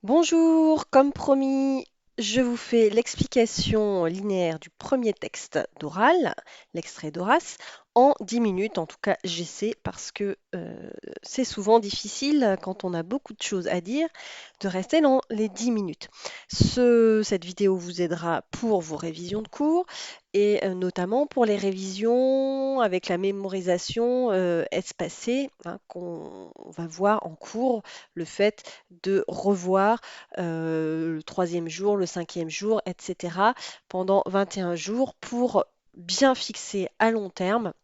Bonjour, comme promis, je vous fais l'explication linéaire du premier texte d'oral, l'extrait d'Horace, en 10 minutes. En tout cas, j'essaie parce que c'est souvent difficile quand on a beaucoup de choses à dire de rester dans les 10 minutes. Cette vidéo vous aidera pour vos révisions de cours et notamment pour les révisions avec la mémorisation espacée hein, qu'on va voir en cours, le fait de revoir le troisième jour, le cinquième jour, etc. pendant 21 jours pour bien fixer à long terme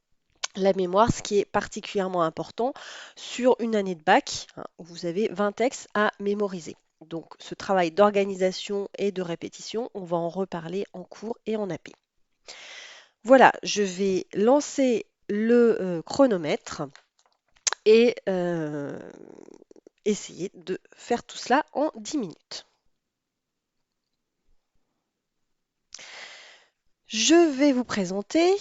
la mémoire, ce qui est particulièrement important sur une année de bac, hein, où vous avez 20 textes à mémoriser. Donc ce travail d'organisation et de répétition, on va en reparler en cours et en AP. Voilà, je vais lancer le chronomètre et essayer de faire tout cela en 10 minutes. Je vais vous présenter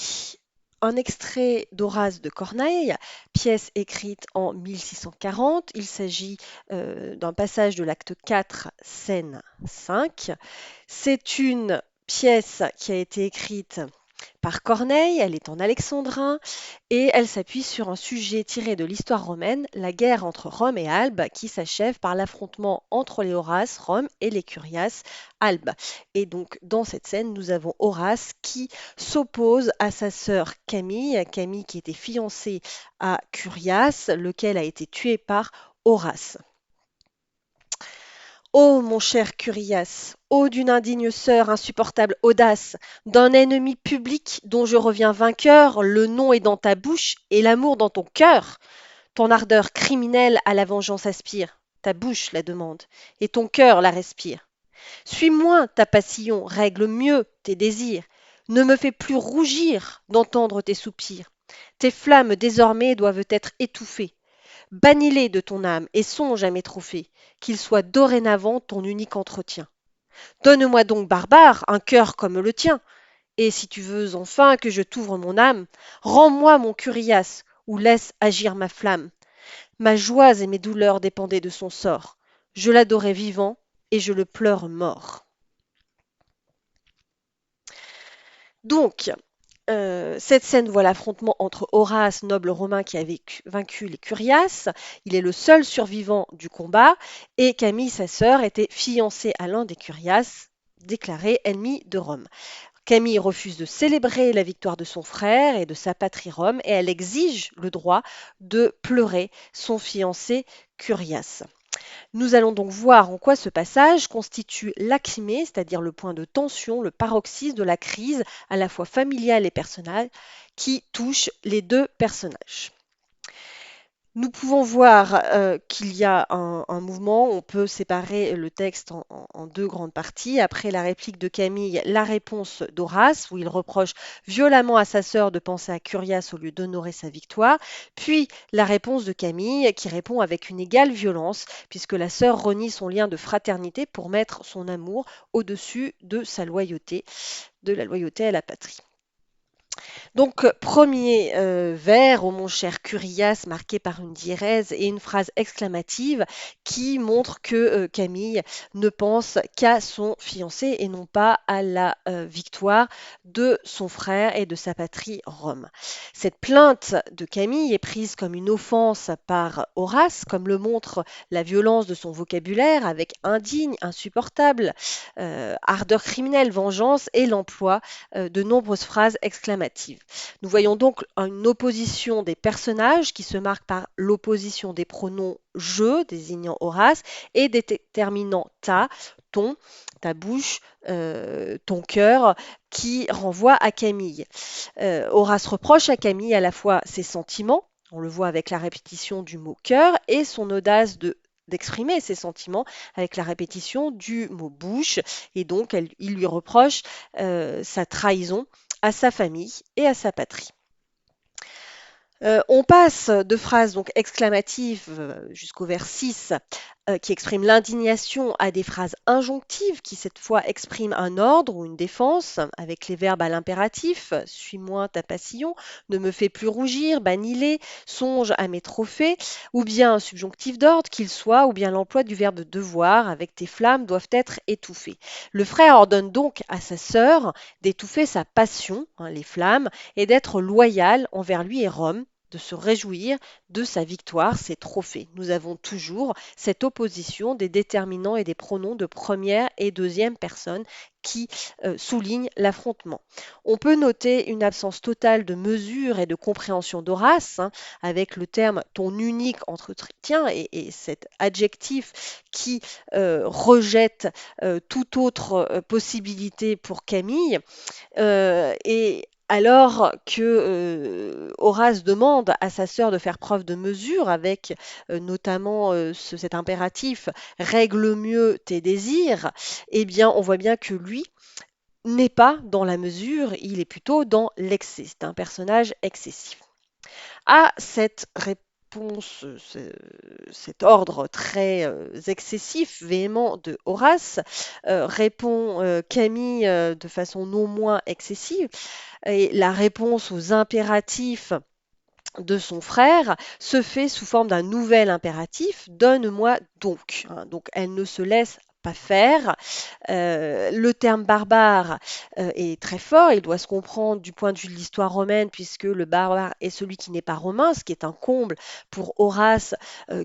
un extrait d'Horace de Corneille, pièce écrite en 1640. Il s'agit d'un passage de l'acte 4, scène 5. C'est une pièce qui a été écrite par Corneille, elle est en alexandrin et elle s'appuie sur un sujet tiré de l'histoire romaine, la guerre entre Rome et Albe, qui s'achève par l'affrontement entre les Horaces, Rome, et les Curiaces, Albe. Et donc dans cette scène, nous avons Horace qui s'oppose à sa sœur Camille, Camille qui était fiancée à Curiace, lequel a été tué par Horace. Ô mon cher Curiace, ô d'une indigne sœur, insupportable audace, d'un ennemi public dont je reviens vainqueur, le nom est dans ta bouche et l'amour dans ton cœur. Ton ardeur criminelle à la vengeance aspire, ta bouche la demande, et ton cœur la respire. Suis moins ta passion, règle mieux tes désirs, ne me fais plus rougir d'entendre tes soupirs. Tes flammes désormais doivent être étouffées. Bannis-les de ton âme et songe à mes trophées, qu'ils soient dorénavant ton unique entretien. Donne-moi donc, barbare, un cœur comme le tien, et si tu veux enfin que je t'ouvre mon âme, rends-moi mon Curiace, ou laisse agir ma flamme. Ma joie et mes douleurs dépendaient de son sort. Je l'adorais vivant, et je le pleure mort. Donc, cette scène voit l'affrontement entre Horace, noble romain qui a vaincu les Curiaces. Il est le seul survivant du combat. Et Camille, sa sœur, était fiancée à l'un des Curiaces, déclaré ennemi de Rome. Camille refuse de célébrer la victoire de son frère et de sa patrie Rome et elle exige le droit de pleurer son fiancé Curiace. Nous allons donc voir en quoi ce passage constitue l'acmé, c'est-à-dire le point de tension, le paroxysme de la crise à la fois familiale et personnelle qui touche les deux personnages. Nous pouvons voir qu'il y a un mouvement, on peut séparer le texte en deux grandes parties. Après la réplique de Camille, la réponse d'Horace, où il reproche violemment à sa sœur de penser à Curiace au lieu d'honorer sa victoire. Puis la réponse de Camille, qui répond avec une égale violence, puisque la sœur renie son lien de fraternité pour mettre son amour au-dessus de sa loyauté, de la loyauté à la patrie. Donc, premier vers, ô mon cher Curiace, marqué par une diérèse et une phrase exclamative qui montre que Camille ne pense qu'à son fiancé et non pas à la victoire de son frère et de sa patrie Rome. Cette plainte de Camille est prise comme une offense par Horace, comme le montre la violence de son vocabulaire avec indigne, insupportable, ardeur criminelle, vengeance et l'emploi de nombreuses phrases exclamatives. Nous voyons donc une opposition des personnages qui se marque par l'opposition des pronoms je, désignant Horace, et des déterminants ta, ton, ta bouche, ton cœur, qui renvoie à Camille. Horace reproche à Camille à la fois ses sentiments, on le voit avec la répétition du mot cœur, et son audace d'exprimer ses sentiments avec la répétition du mot bouche. Et donc, il lui reproche sa trahison à sa famille et à sa patrie. On passe de phrases donc exclamatives jusqu'au vers 6 qui exprime l'indignation à des phrases injonctives qui cette fois expriment un ordre ou une défense avec les verbes à l'impératif, suis-moi ta passion, ne me fais plus rougir, bannis-les, songe à mes trophées, ou bien un subjonctif d'ordre qu'il soit, ou bien l'emploi du verbe devoir avec tes flammes doivent être étouffées. Le frère ordonne donc à sa sœur d'étouffer sa passion, les flammes, et d'être loyal envers lui et Rome, de se réjouir de sa victoire, ses trophées. Nous avons toujours cette opposition des déterminants et des pronoms de première et deuxième personne qui soulignent l'affrontement. On peut noter une absence totale de mesure et de compréhension d'Horace, avec le terme ton unique entretien et cet adjectif qui rejette toute autre possibilité pour Camille. Et alors que Horace demande à sa sœur de faire preuve de mesure avec notamment cet impératif règle mieux tes désirs, eh bien on voit bien que lui n'est pas dans la mesure, il est plutôt dans l'excès. C'est un personnage excessif. À cette réponse, cet ordre très excessif, véhément de Horace, répond Camille de façon non moins excessive. Et la réponse aux impératifs de son frère se fait sous forme d'un nouvel impératif, donne-moi donc. Donc elle ne se laisse pas faire. Le terme barbare est très fort, il doit se comprendre du point de vue de l'histoire romaine, puisque le barbare est celui qui n'est pas romain, ce qui est un comble pour Horace,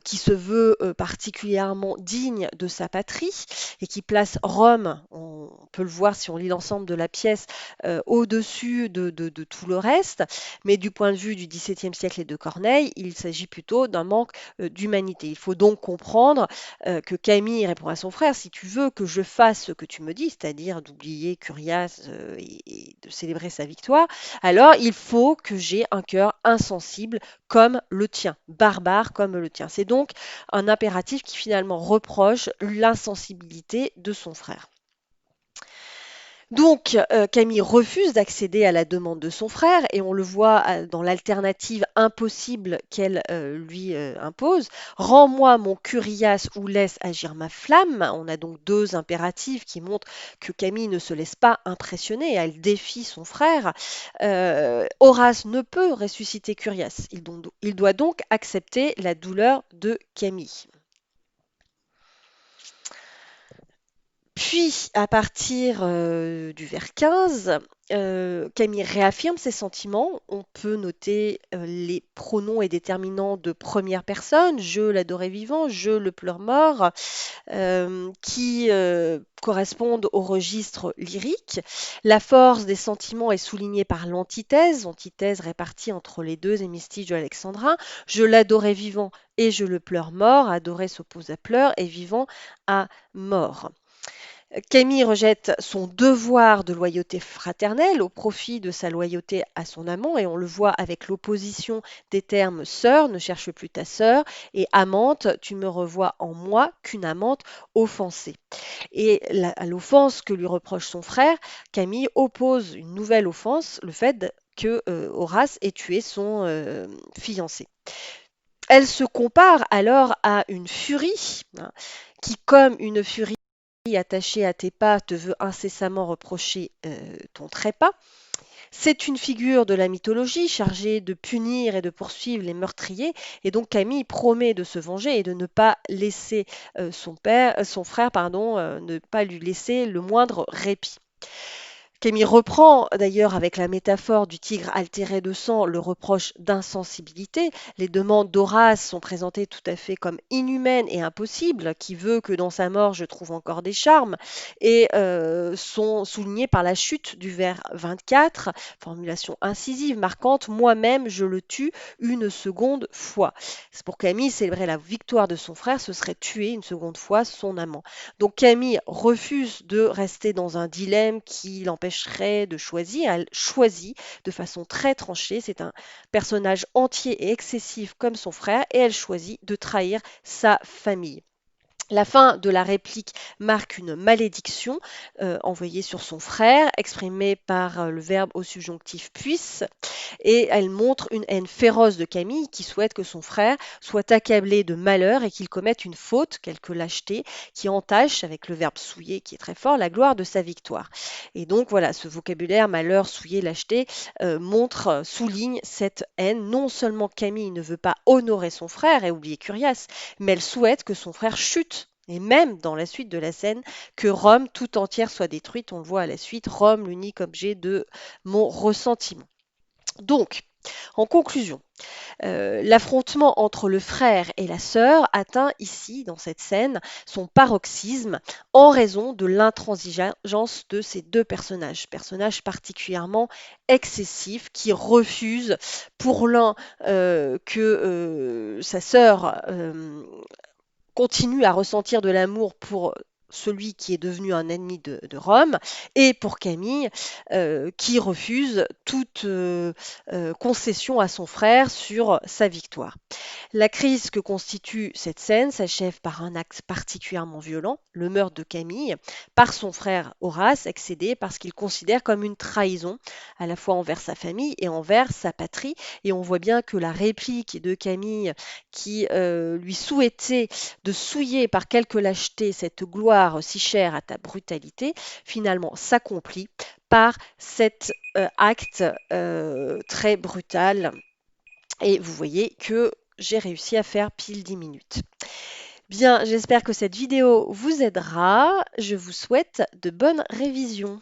qui se veut particulièrement digne de sa patrie et qui place Rome, on peut le voir si on lit l'ensemble de la pièce, au-dessus de tout le reste. Mais du point de vue du XVIIe siècle et de Corneille, il s'agit plutôt d'un manque d'humanité. Il faut donc comprendre que Camille répond à son frère, si tu veux que je fasse ce que tu me dis, c'est-à-dire d'oublier Curias et de célébrer sa victoire, alors il faut que j'ai un cœur insensible comme le tien, barbare comme le tien. C'est donc un impératif qui finalement reproche l'insensibilité de son frère. Donc, Camille refuse d'accéder à la demande de son frère et on le voit dans l'alternative impossible qu'elle lui impose. Rends-moi mon Curias ou laisse agir ma flamme. On a donc deux impératifs qui montrent que Camille ne se laisse pas impressionner, elle défie son frère. Horace ne peut ressusciter Curias, il doit donc accepter la douleur de Camille. Puis, à partir du vers 15, Camille réaffirme ses sentiments. On peut noter les pronoms et déterminants de première personne, je l'adoré vivant, je le pleure mort, qui correspondent au registre lyrique. La force des sentiments est soulignée par l'antithèse, antithèse répartie entre les deux hémistiches de l'alexandrin. Je l'adorais vivant et je le pleure mort. Adorer s'oppose à pleurs et vivant à mort. Camille rejette son devoir de loyauté fraternelle au profit de sa loyauté à son amant, et on le voit avec l'opposition des termes sœur, ne cherche plus ta sœur, et amante, tu me revois en moi qu'une amante offensée. Et à l'offense que lui reproche son frère, Camille oppose une nouvelle offense, le fait que Horace ait tué son fiancé. Elle se compare alors à une furie, qui, comme une furie attachée à tes pas, te veut incessamment reprocher ton trépas. C'est une figure de la mythologie chargée de punir et de poursuivre les meurtriers, et donc Camille promet de se venger et de ne pas laisser son frère, ne pas lui laisser le moindre répit. Camille reprend d'ailleurs avec la métaphore du tigre altéré de sang le reproche d'insensibilité. Les demandes d'Horace sont présentées tout à fait comme inhumaines et impossibles, qui veut que dans sa mort je trouve encore des charmes, et sont soulignées par la chute du vers 24, formulation incisive marquante, moi-même je le tue une seconde fois. C'est pour Camille, célébrer la victoire de son frère, ce serait tuer une seconde fois son amant. Donc Camille refuse de rester dans un dilemme qui l'empêcherait de choisir. Elle choisit de façon très tranchée. C'est un personnage entier et excessif comme son frère et elle choisit de trahir sa famille. La fin de la réplique marque une malédiction envoyée sur son frère, exprimée par le verbe au subjonctif puisse, et elle montre une haine féroce de Camille qui souhaite que son frère soit accablé de malheur et qu'il commette une faute, quelque lâcheté, qui entache, avec le verbe souiller qui est très fort, la gloire de sa victoire. Et donc voilà, ce vocabulaire malheur, souiller, lâcheté souligne cette haine. Non seulement Camille ne veut pas honorer son frère et oublier Curiace, mais elle souhaite que son frère chute. Et même dans la suite de la scène, que Rome tout entière soit détruite. On le voit à la suite, Rome, l'unique objet de mon ressentiment. Donc, en conclusion, l'affrontement entre le frère et la sœur atteint ici, dans cette scène, son paroxysme en raison de l'intransigeance de ces deux personnages particulièrement excessifs qui refusent pour l'un que sa sœur continue à ressentir de l'amour pour celui qui est devenu un ennemi de Rome, et pour Camille, qui refuse toute concession à son frère sur sa victoire. La crise que constitue cette scène s'achève par un acte particulièrement violent, le meurtre de Camille, par son frère Horace, excédé parce qu'il considère comme une trahison, à la fois envers sa famille et envers sa patrie. Et on voit bien que la réplique de Camille qui lui souhaitait de souiller par quelque lâcheté cette gloire si chère à ta brutalité, finalement s'accomplit par cet acte très brutal. Et vous voyez que j'ai réussi à faire pile 10 minutes. Bien, j'espère que cette vidéo vous aidera. Je vous souhaite de bonnes révisions.